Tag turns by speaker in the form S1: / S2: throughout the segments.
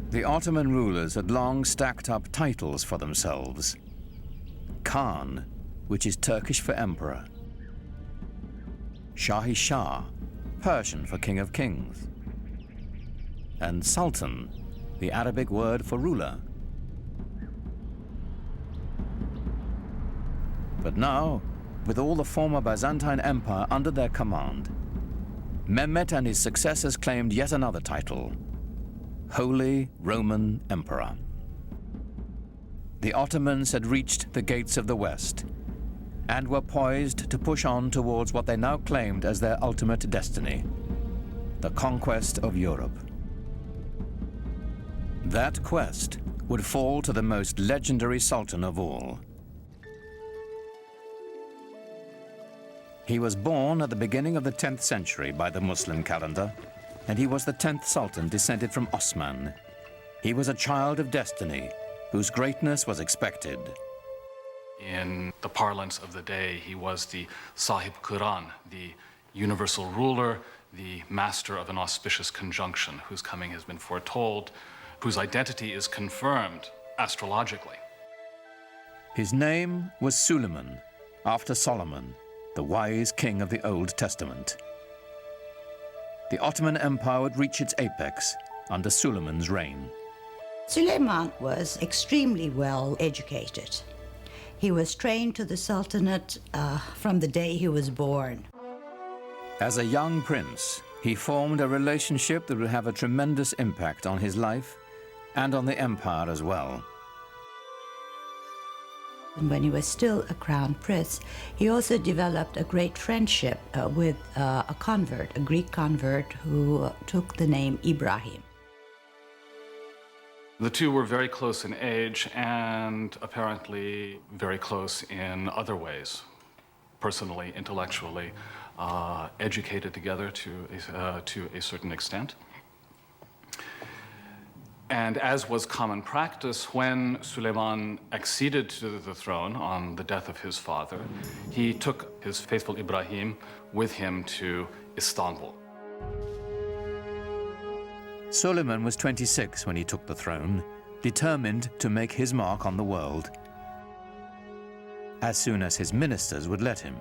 S1: The Ottoman rulers had long stacked up titles for themselves. Khan, which is Turkish for emperor. Shahi Shah, Persian for king of kings. And Sultan, the Arabic word for ruler. But now, with all the former Byzantine Empire under their command, Mehmet and his successors claimed yet another title, Holy Roman Emperor. The Ottomans had reached the gates of the West and were poised to push on towards what they now claimed as their ultimate destiny, the conquest of Europe. That quest would fall to the most legendary sultan of all. He was born at the beginning of the 10th century by the Muslim calendar, and he was the 10th sultan descended from Osman. He was a child of destiny, whose greatness was expected.
S2: In the parlance of the day, he was the Sahib Quran, the universal ruler, the master of an auspicious conjunction, whose coming has been foretold, whose identity is confirmed astrologically.
S1: His name was Suleiman, after Solomon, the wise king of the Old Testament. The Ottoman Empire would reach its apex under Suleiman's reign.
S3: Suleiman was extremely well educated. He was trained to the Sultanate from the day he was born.
S1: As a young prince, he formed a relationship that would have a tremendous impact on his life and on the empire as well.
S3: When he was still a crown prince, he also developed a great friendship with a convert, a Greek convert who took the name Ibrahim.
S2: The two were very close in age and apparently very close in other ways, personally, intellectually, educated together to a certain extent. And as was common practice, when Suleiman acceded to the throne on the death of his father, he took his faithful Ibrahim with him to Istanbul.
S1: Suleiman was 26 when he took the throne, determined to make his mark on the world, as soon as his ministers would let him.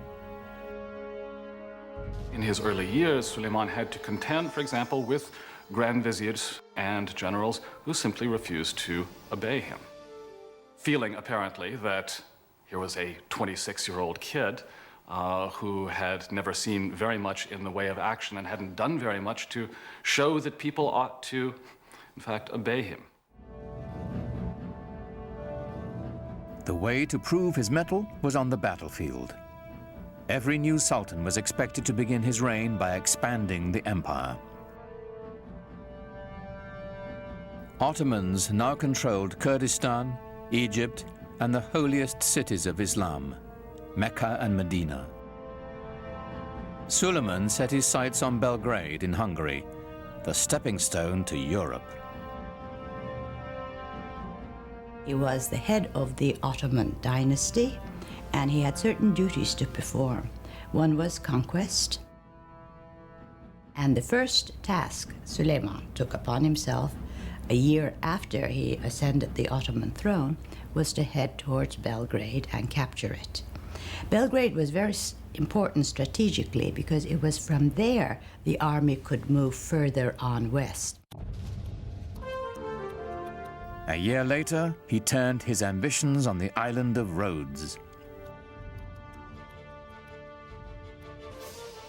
S2: In his early years, Suleiman had to contend, for example, with grand viziers and generals who simply refused to obey him. Feeling, apparently, that here was a 26-year-old kid who had never seen very much in the way of action and hadn't done very much to show that people ought to, in fact, obey him.
S1: The way to prove his mettle was on the battlefield. Every new sultan was expected to begin his reign by expanding the empire. Ottomans now controlled Kurdistan, Egypt, and the holiest cities of Islam, Mecca and Medina. Suleiman set his sights on Belgrade in Hungary, the stepping stone to Europe.
S3: He was the head of the Ottoman dynasty, and he had certain duties to perform. One was conquest, and the first task Suleiman took upon himself a year after he ascended the Ottoman throne was to head towards Belgrade and capture it. Belgrade was very important strategically because it was from there the army could move further on west.
S1: A year later, he turned his ambitions on the island of Rhodes.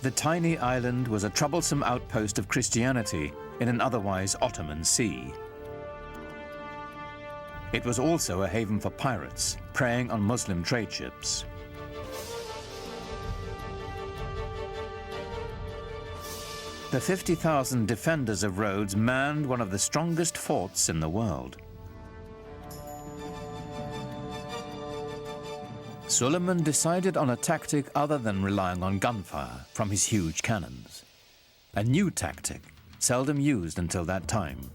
S1: The tiny island was a troublesome outpost of Christianity in an otherwise Ottoman sea. It was also a haven for pirates, preying on Muslim trade ships. The 50,000 defenders of Rhodes manned one of the strongest forts in the world. Suleiman decided on a tactic other than relying on gunfire from his huge cannons. A new tactic, seldom used until that time.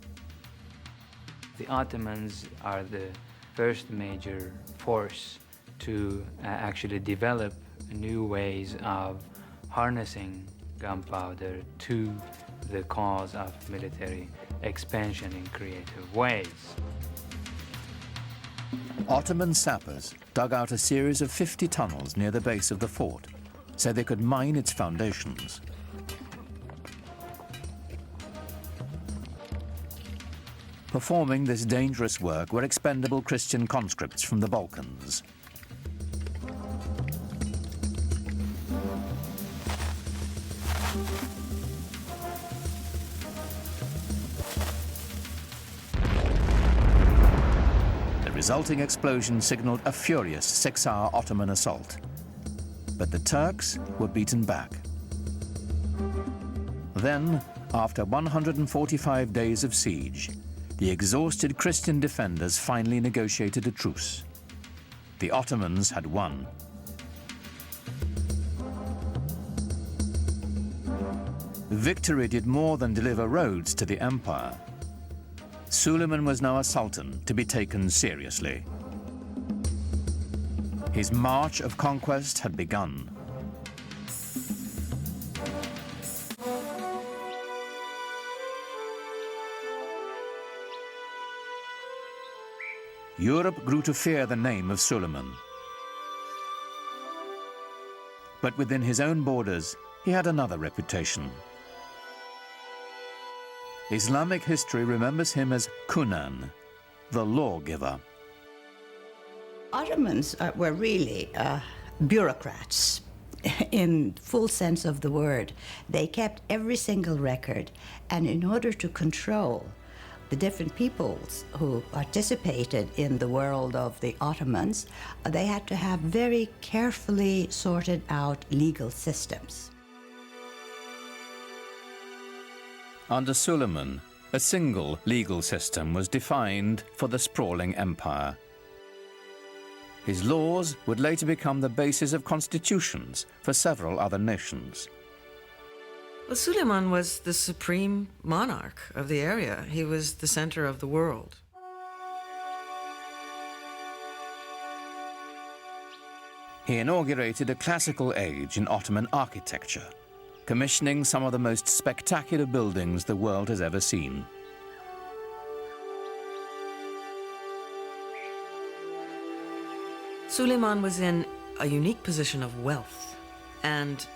S4: The Ottomans are the first major force to actually develop new ways of harnessing gunpowder to the cause of military expansion in creative ways.
S1: Ottoman sappers dug out a series of 50 tunnels near the base of the fort so they could mine its foundations. Performing this dangerous work were expendable Christian conscripts from the Balkans. The resulting explosion signaled a furious 6-hour Ottoman assault. But the Turks were beaten back. Then, after 145 days of siege, the exhausted Christian defenders finally negotiated a truce. The Ottomans had won. Victory did more than deliver roads to the empire. Suleiman was now a sultan to be taken seriously. His march of conquest had begun. Europe grew to fear the name of Suleiman. But within his own borders, he had another reputation. Islamic history remembers him as Kunan, the lawgiver.
S3: Ottomans were really bureaucrats in full sense of the word. They kept every single record, and in order to control the different peoples who participated in the world of the Ottomans, they had to have very carefully sorted out legal systems.
S1: Under Suleiman, a single legal system was defined for the sprawling empire. His laws would later become the basis of constitutions for several other nations.
S5: Well, Suleiman was the supreme monarch of the area. He was the center of the world.
S1: He inaugurated a classical age in Ottoman architecture, commissioning some of the most spectacular buildings the world has ever seen.
S5: Suleiman was in a unique position of wealth and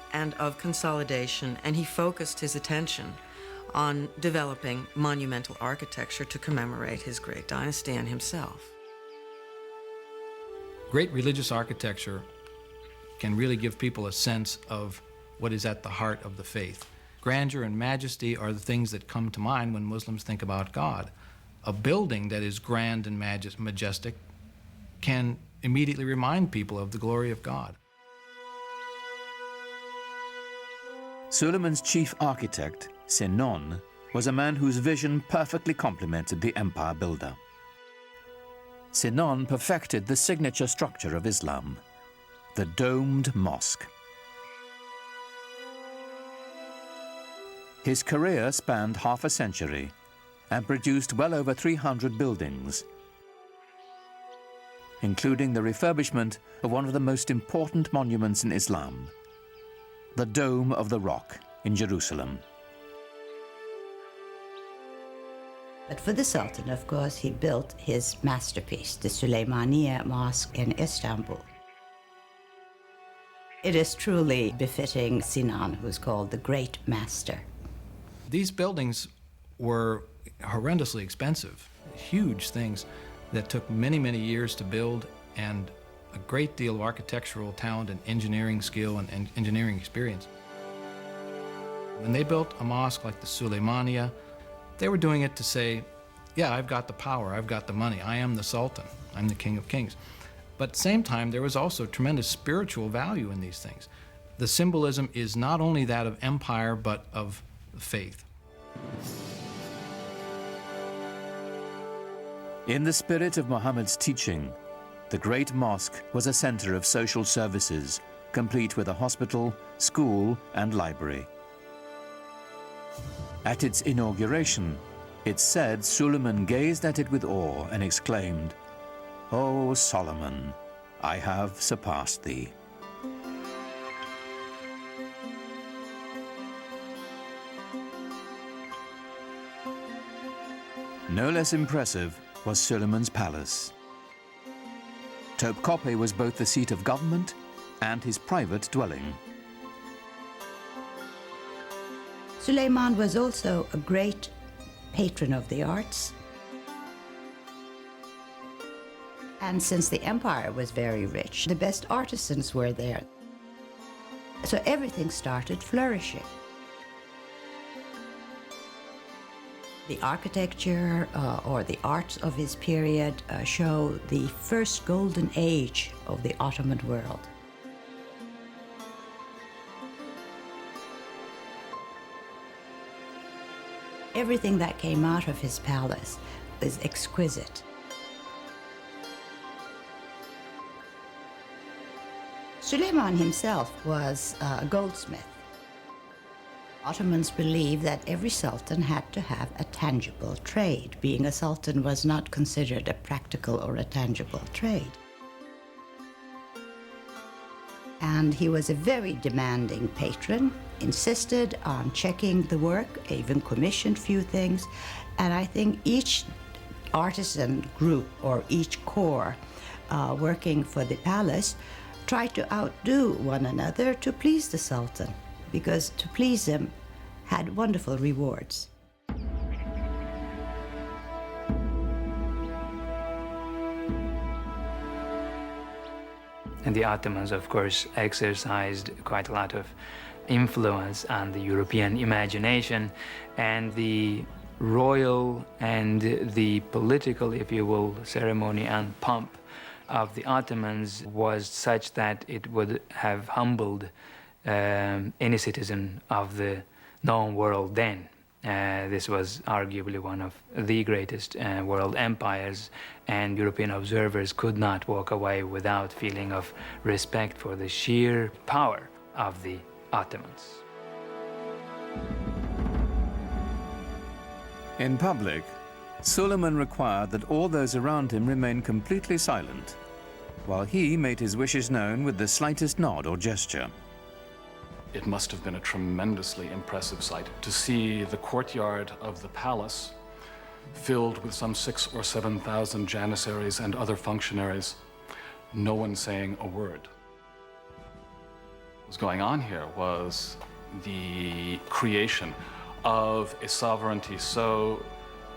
S5: of consolidation, and he focused his attention on developing monumental architecture to commemorate his great dynasty and himself.
S6: Great religious architecture can really give people a sense of what is at the heart of the faith. Grandeur and majesty are the things that come to mind when Muslims think about God. A building that is grand and majestic can immediately remind people of the glory of God.
S1: Suleiman's chief architect, Sinon, was a man whose vision perfectly complemented the empire builder. Sinon perfected the signature structure of Islam, the domed mosque. His career spanned half a century and produced well over 300 buildings, including the refurbishment of one of the most important monuments in Islam, the Dome of the Rock in Jerusalem.
S3: But for the Sultan, of course, he built his masterpiece, the Süleymaniye Mosque in Istanbul. It is truly befitting Sinan, who's called the Great Master.
S6: These buildings were horrendously expensive, huge things that took many, many years to build, and a great deal of architectural talent and engineering skill and engineering experience. When they built a mosque like the Süleymaniye, they were doing it to say, yeah, I've got the power, I've got the money, I am the Sultan, I'm the King of Kings. But at the same time, there was also tremendous spiritual value in these things. The symbolism is not only that of empire, but of faith.
S1: In the spirit of Muhammad's teaching, the Great Mosque was a center of social services, complete with a hospital, school, and library. At its inauguration, it's said Suleiman gazed at it with awe and exclaimed, "O Solomon, I have surpassed thee." No less impressive was Suleiman's palace. Topkapi was both the seat of government and his private dwelling.
S3: Suleiman was also a great patron of the arts. And since the empire was very rich, the best artisans were there. So everything started flourishing. The architecture or the arts of his period show the first golden age of the Ottoman world. Everything that came out of his palace is exquisite. Suleiman himself was a goldsmith. Ottomans believed that every sultan had to have a tangible trade. Being a sultan was not considered a practical or a tangible trade. And he was a very demanding patron, insisted on checking the work, even commissioned few things. And I think each artisan group or each corps working for the palace tried to outdo one another to please the Sultan, because to please him had wonderful rewards.
S4: And the Ottomans, of course, exercised quite a lot of influence on the European imagination, and the royal and the political, if you will, ceremony and pomp of the Ottomans was such that it would have humbled any citizen of the known world then. This was arguably one of the greatest world empires, and European observers could not walk away without feeling of respect for the sheer power of the Ottomans.
S1: In public, Suleiman required that all those around him remain completely silent, while he made his wishes known with the slightest nod or gesture.
S2: It must have been a tremendously impressive sight to see the courtyard of the palace filled with some 6,000 or 7,000 janissaries and other functionaries, no one saying a word. What was going on here was the creation of a sovereignty so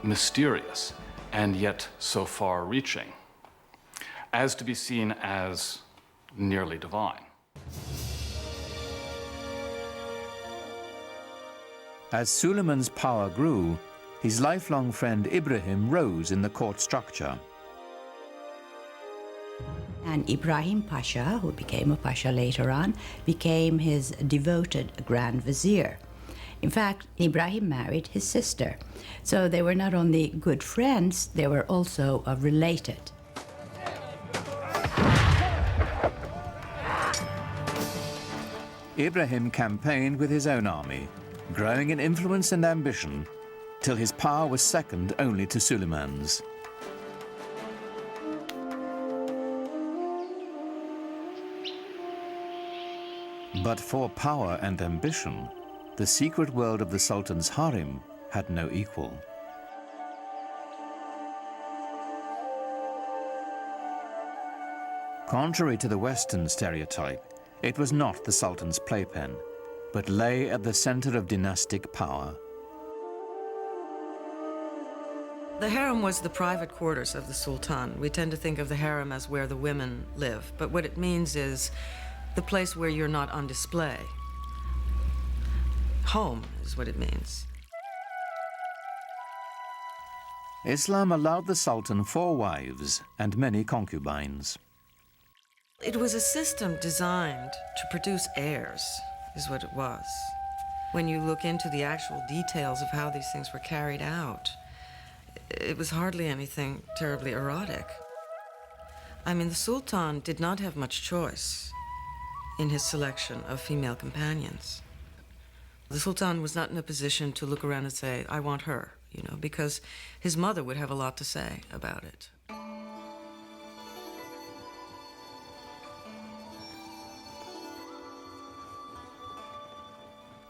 S2: mysterious and yet so far-reaching as to be seen as nearly divine.
S1: As Suleiman's power grew, his lifelong friend Ibrahim rose in the court structure.
S3: And Ibrahim Pasha, who became a Pasha later on, became his devoted Grand Vizier. In fact, Ibrahim married his sister. So they were not only good friends, they were also related.
S1: Ibrahim campaigned with his own army, growing in influence and ambition, till his power was second only to Suleiman's. But for power and ambition, the secret world of the Sultan's harem had no equal. Contrary to the Western stereotype, it was not the Sultan's playpen, but lay at the center of dynastic power.
S5: The harem was the private quarters of the Sultan. We tend to think of the harem as where the women live, but what it means is the place where you're not on display. Home is what it means.
S1: Islam allowed the Sultan 4 wives and many concubines.
S5: It was a system designed to produce heirs, is what it was. When you look into the actual details of how these things were carried out, it was hardly anything terribly erotic. I mean, the Sultan did not have much choice in his selection of female companions. The Sultan was not in a position to look around and say, I want her, you know, because his mother would have a lot to say about it.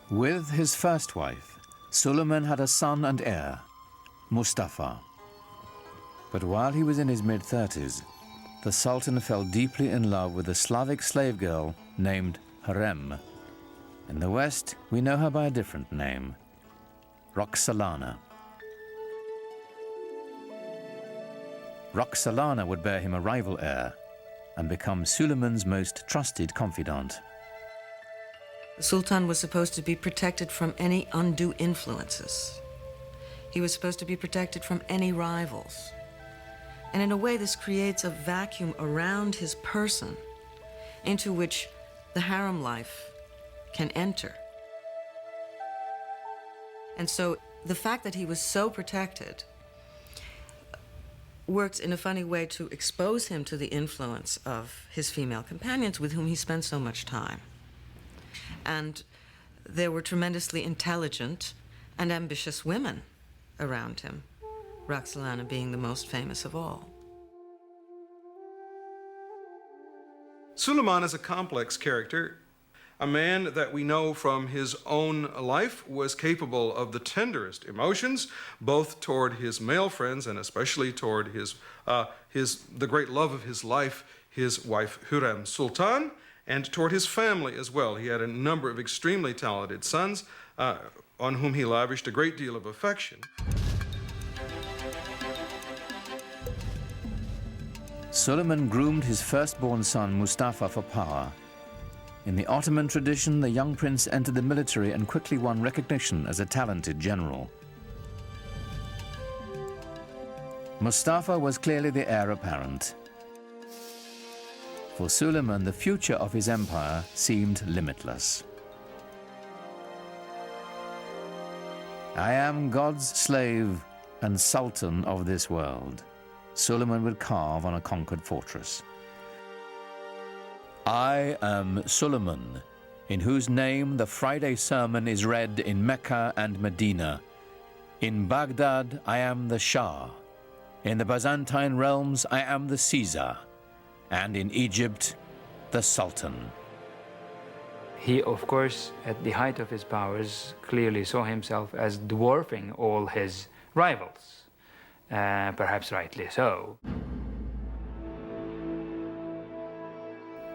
S1: With his first wife, Suleiman had a son and heir, Mustafa. But while he was in his mid-30s, the Sultan fell deeply in love with a Slavic slave girl named Harem. In the West, we know her by a different name, Roxolana. Roxolana would bear him a rival heir and become Suleiman's most trusted confidant.
S5: The Sultan was supposed to be protected from any undue influences. He was supposed to be protected from any rivals. And in a way, this creates a vacuum around his person into which the harem life can enter. And so the fact that he was so protected works in a funny way to expose him to the influence of his female companions with whom he spent so much time. And there were tremendously intelligent and ambitious women around him, Roxolana being the most famous of all.
S7: Suleiman is a complex character, a man that we know from his own life was capable of the tenderest emotions, both toward his male friends and especially toward the great love of his life, his wife Hürrem Sultan, and toward his family as well. He had a number of extremely talented sons on whom he lavished a great deal of affection.
S1: Suleiman groomed his firstborn son Mustafa for power. In the Ottoman tradition, the young prince entered the military and quickly won recognition as a talented general. Mustafa was clearly the heir apparent. For Suleiman, the future of his empire seemed limitless. I am God's slave and sultan of this world, Suleiman would carve on a conquered fortress. I am Suleiman, in whose name the Friday sermon is read in Mecca and Medina. In Baghdad, I am the Shah. In the Byzantine realms, I am the Caesar. And in Egypt, the Sultan.
S4: He, of course, at the height of his powers, clearly saw himself as dwarfing all his rivals, perhaps rightly so.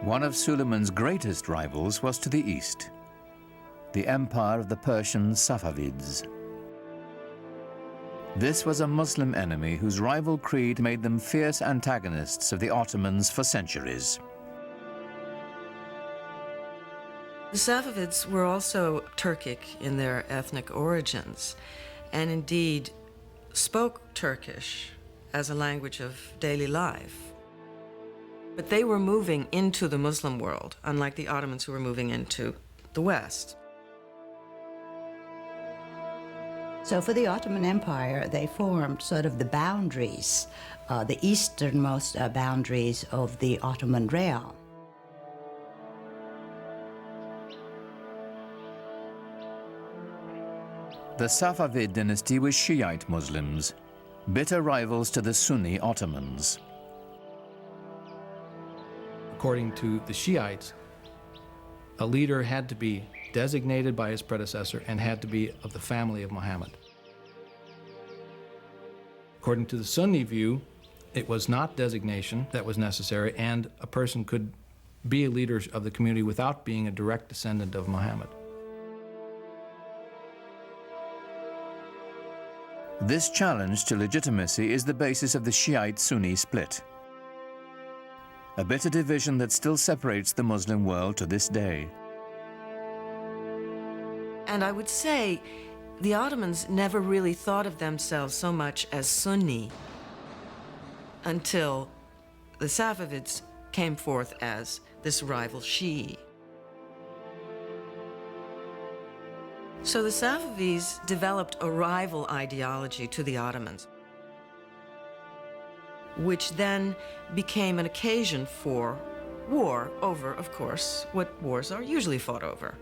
S1: One of Suleiman's greatest rivals was to the east, the empire of the Persian Safavids. This was a Muslim enemy whose rival creed made them fierce antagonists of the Ottomans for centuries.
S5: The Safavids were also Turkic in their ethnic origins, and indeed spoke Turkish as a language of daily life. But they were moving into the Muslim world, unlike the Ottomans who were moving into the West.
S3: So for the Ottoman Empire, they formed sort of the boundaries, the easternmost boundaries of the Ottoman realm.
S1: The Safavid dynasty was Shiite Muslims, bitter rivals to the Sunni Ottomans.
S6: According to the Shiites, a leader had to be designated by his predecessor and had to be of the family of Muhammad. According to the Sunni view, it was not designation that was necessary, and a person could be a leader of the community without being a direct descendant of Muhammad.
S1: This challenge to legitimacy is the basis of the Shiite-Sunni split, a bitter division that still separates the Muslim world to this day.
S5: And I would say the Ottomans never really thought of themselves so much as Sunni until the Safavids came forth as this rival Shi'i. So the Safavids developed a rival ideology to the Ottomans, which then became an occasion for war over, of course, what wars are usually fought over.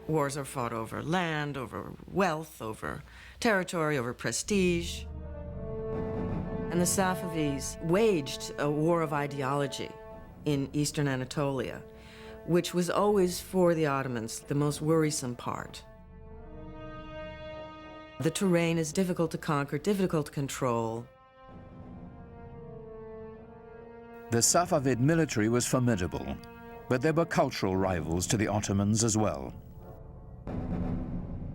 S5: Wars are fought over land, over wealth, over territory, over prestige. And the Safavids waged a war of ideology in eastern Anatolia, which was always, for the Ottomans, the most worrisome part. The terrain is difficult to conquer, difficult to control.
S1: The Safavid military was formidable, but they were cultural rivals to the Ottomans as well.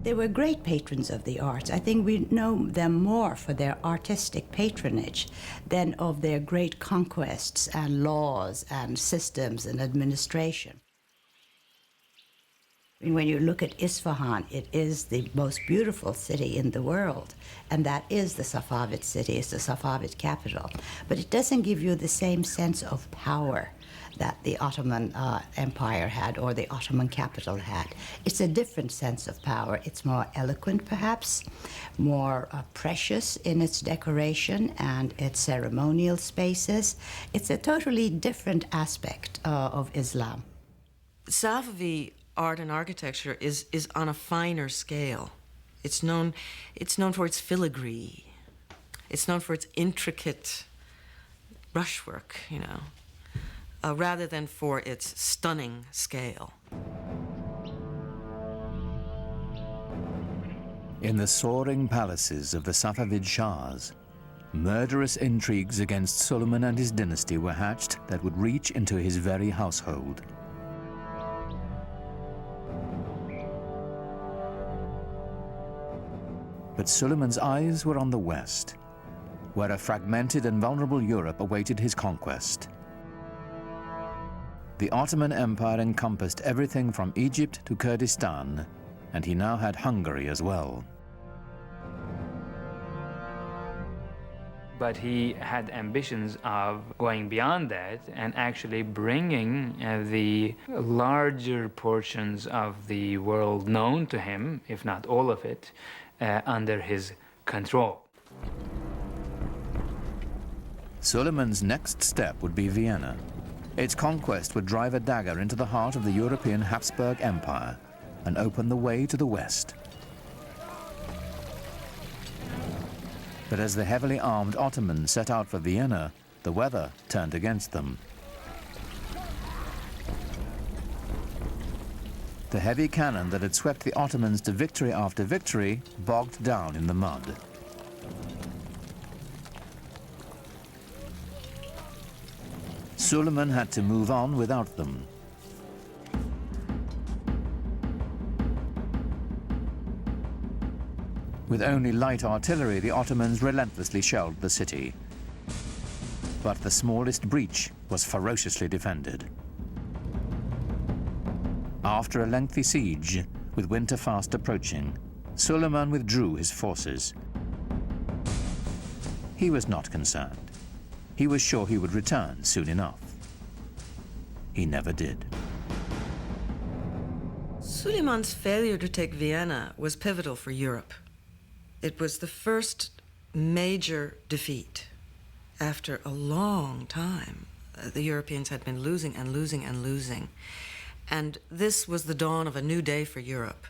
S3: They were great patrons of the arts. I think we know them more for their artistic patronage than of their great conquests and laws and systems and administration. When you look at Isfahan, it is the most beautiful city in the world, and that is the Safavid city, it's the Safavid capital. But it doesn't give you the same sense of power that the Ottoman Empire had or the Ottoman capital had. It's a different sense of power. It's more eloquent, perhaps, more precious in its decoration and its ceremonial spaces. It's a totally different aspect of Islam.
S5: Safavi art and architecture is on a finer scale. It's known for its filigree. It's known for its intricate brushwork, rather than for its stunning scale.
S1: In the soaring palaces of the Safavid Shahs, murderous intrigues against Suleiman and his dynasty were hatched that would reach into his very household. But Suleiman's eyes were on the west, where a fragmented and vulnerable Europe awaited his conquest. The Ottoman Empire encompassed everything from Egypt to Kurdistan, and he now had Hungary as well.
S4: But he had ambitions of going beyond that and actually bringing the larger portions of the world known to him, if not all of it, under his control.
S1: Suleiman's next step would be Vienna. Its conquest would drive a dagger into the heart of the European Habsburg Empire and open the way to the west. But as the heavily armed Ottomans set out for Vienna, the weather turned against them. The heavy cannon that had swept the Ottomans to victory after victory bogged down in the mud. Suleiman had to move on without them. With only light artillery, the Ottomans relentlessly shelled the city. But the smallest breach was ferociously defended. After a lengthy siege, with winter fast approaching, Suleiman withdrew his forces. He was not concerned. He was sure he would return soon enough. He never did.
S5: Suleiman's failure to take Vienna was pivotal for Europe. It was the first major defeat after a long time. The Europeans had been losing and losing and losing. And this was the dawn of a new day for Europe.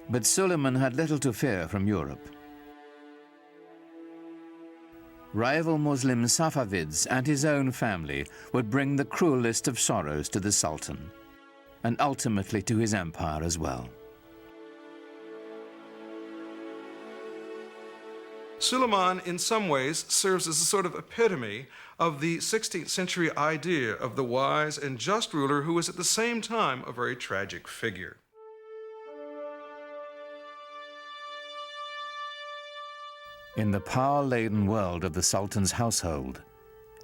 S1: But Suleiman had little to fear from Europe. Rival Muslim Safavids and his own family would bring the cruelest of sorrows to the Sultan, and ultimately to his empire as well.
S7: Suleiman, in some ways, serves as a sort of epitome of the 16th century idea of the wise and just ruler who was at the same time a very tragic figure.
S1: In the power-laden world of the Sultan's household,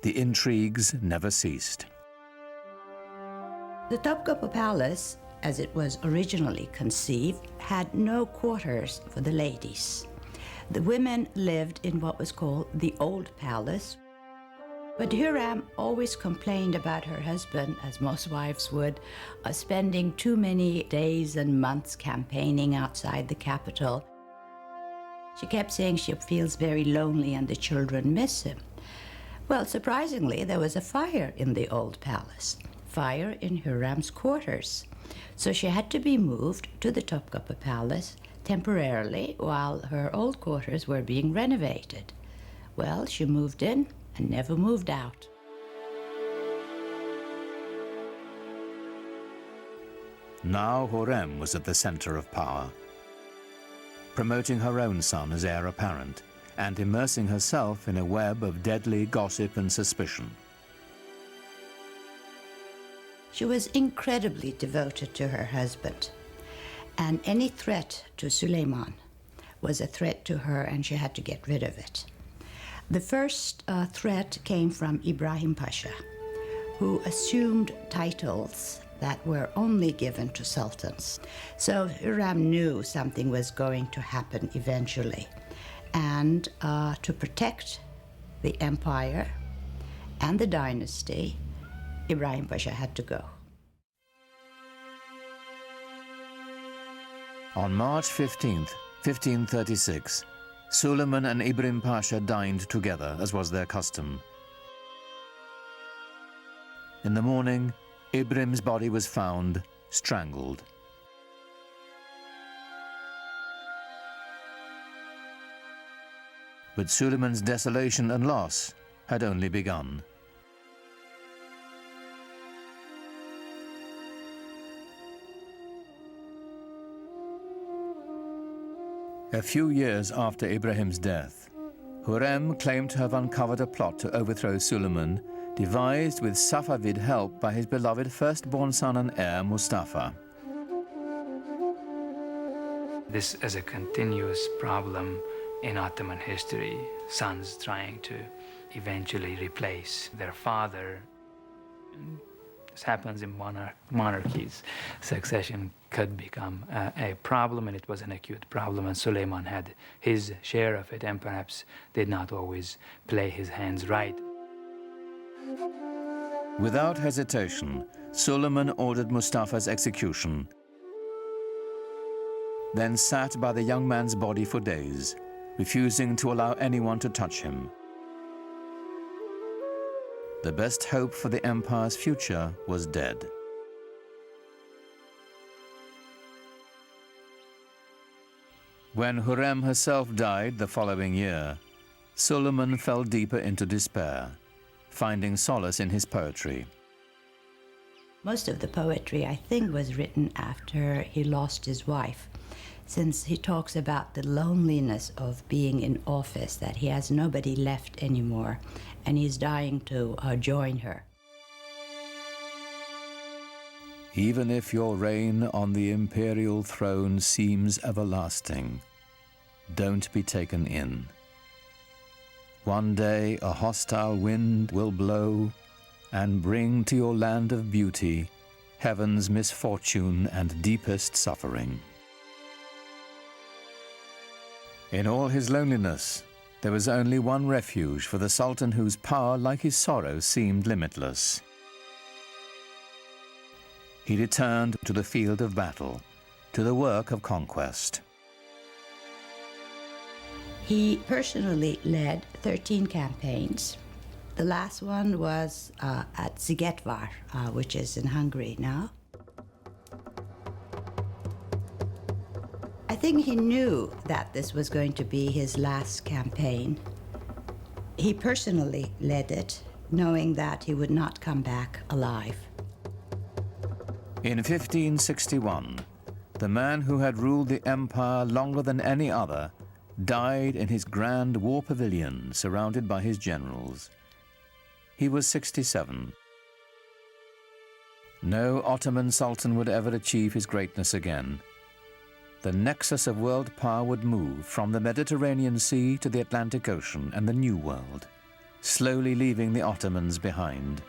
S1: the intrigues never ceased.
S3: The Topkapı Palace, as it was originally conceived, had no quarters for the ladies. The women lived in what was called the Old Palace. But Hürrem always complained about her husband, as most wives would, spending too many days and months campaigning outside the capital. She kept saying she feels very lonely and the children miss him. Well, surprisingly, there was a fire in the Old Palace, fire in Hürrem's quarters. So she had to be moved to the Topkapı Palace temporarily while her old quarters were being renovated. Well, she moved in and never moved out.
S1: Now Hürrem was at the center of power. Promoting her own son as heir apparent, and immersing herself in a web of deadly gossip and suspicion.
S3: She was incredibly devoted to her husband, and any threat to Suleiman was a threat to her, and she had to get rid of it. The first threat came from Ibrahim Pasha, who assumed titles that were only given to sultans. So Hürrem knew something was going to happen eventually, and to protect the empire and the dynasty, Ibrahim Pasha had to go.
S1: On March 15th, 1536, Suleiman and Ibrahim Pasha dined together, as was their custom. In the morning, Ibrahim's body was found strangled. But Suleiman's desolation and loss had only begun. A few years after Ibrahim's death, Hürrem claimed to have uncovered a plot to overthrow Suleiman, devised with Safavid help by his beloved firstborn son and heir, Mustafa.
S4: This is a continuous problem in Ottoman history, sons trying to eventually replace their father. This happens in monarchies. Succession could become a problem, and it was an acute problem, and Suleiman had his share of it and perhaps did not always play his hands right.
S1: Without hesitation, Suleiman ordered Mustafa's execution, then sat by the young man's body for days, refusing to allow anyone to touch him. The best hope for the empire's future was dead. When Hürrem herself died the following year, Suleiman fell deeper into despair, finding solace in his poetry.
S3: Most of the poetry, I think, was written after he lost his wife, since he talks about the loneliness of being in office, that he has nobody left anymore, and he's dying to join her.
S1: Even if your reign on the imperial throne seems everlasting, don't be taken in. One day a hostile wind will blow and bring to your land of beauty heaven's misfortune and deepest suffering. In all his loneliness, there was only one refuge for the Sultan whose power, like his sorrow, seemed limitless. He returned to the field of battle, to the work of conquest.
S3: He personally led 13 campaigns. The last one was at Szigetvar, which is in Hungary now. I think he knew that this was going to be his last campaign. He personally led it, knowing that he would not come back alive.
S1: In 1561, the man who had ruled the empire longer than any other died in his grand war pavilion, surrounded by his generals. He was 67. No Ottoman Sultan would ever achieve his greatness again. The nexus of world power would move from the Mediterranean Sea to the Atlantic Ocean and the New World, slowly leaving the Ottomans behind.